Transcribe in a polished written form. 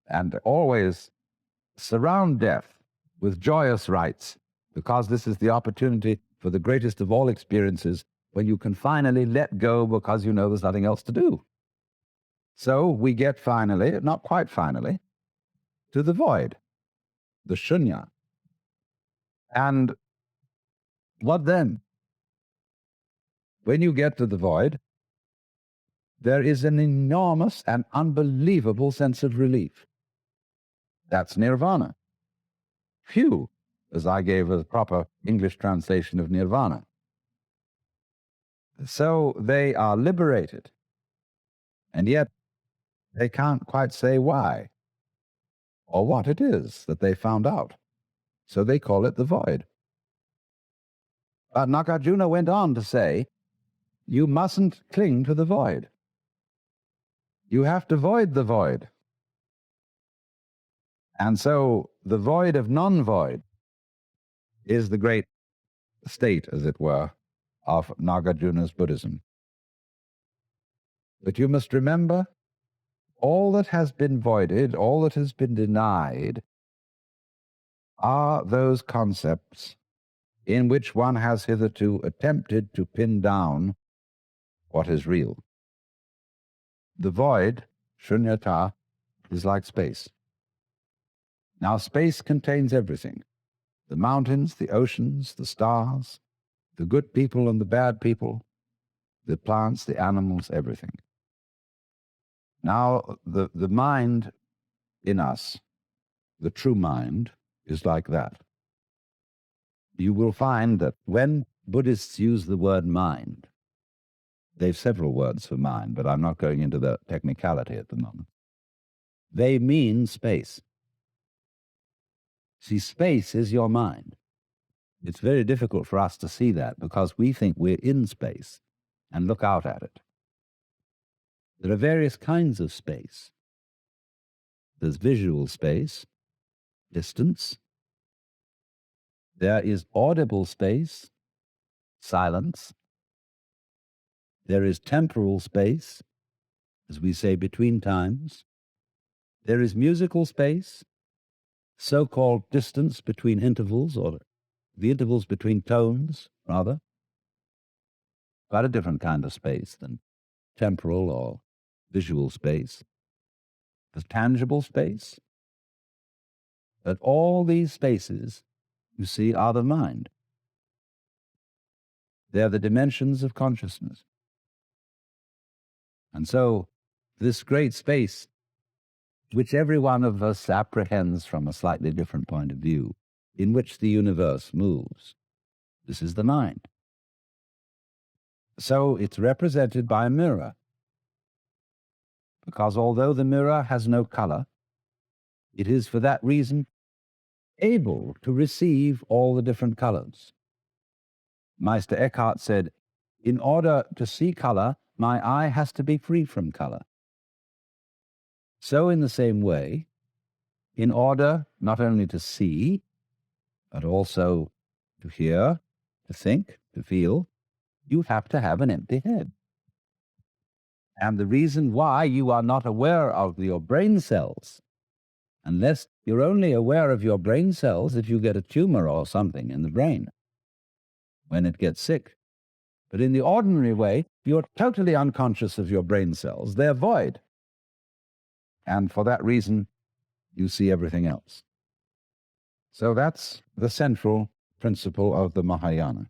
and always surround death with joyous rites, because this is the opportunity for the greatest of all experiences, when you can finally let go because you know there's nothing else to do. So we get finally, not quite finally, to the void, the shunya. And what then? When you get to the void, there is an enormous and unbelievable sense of relief. That's nirvana. Phew, as I gave a proper English translation of nirvana. So they are liberated, and yet they can't quite say why or what it is that they found out. So they call it the void. But Nagarjuna went on to say, you mustn't cling to the void. You have to void the void. And so the void of non-void is the great state, as it were, of Nagarjuna's Buddhism. But you must remember, all that has been voided, all that has been denied, are those concepts in which one has hitherto attempted to pin down what is real. The void, shunyata, is like space. Now, space contains everything: the mountains, the oceans, the stars, the good people and the bad people, the plants, the animals, everything. Now, the mind in us, the true mind, is like that. You will find that when Buddhists use the word mind, they've several words for mind, but I'm not going into the technicality at the moment. They mean space. See, space is your mind. It's very difficult for us to see that because we think we're in space and look out at it. There are various kinds of space. There's visual space, distance. There is audible space, silence. There is temporal space, as we say, between times. There is musical space, so-called distance between intervals, or the intervals between tones, rather. Quite a different kind of space than temporal or visual space. There's tangible space. But all these spaces, you see, are the mind. They're the dimensions of consciousness. And so, this great space, which every one of us apprehends from a slightly different point of view, in which the universe moves, this is the mind. So it's represented by a mirror, because although the mirror has no color, it is for that reason able to receive all the different colors. Meister Eckhart said, in order to see color, my eye has to be free from color. So in the same way, in order not only to see, but also to hear, to think, to feel, you have to have an empty head. And the reason why you are not aware of your brain cells, unless you're only aware of your brain cells if you get a tumor or something in the brain, when it gets sick. But in the ordinary way, you're totally unconscious of your brain cells. They're void. And for that reason, you see everything else. So that's the central principle of the Mahayana.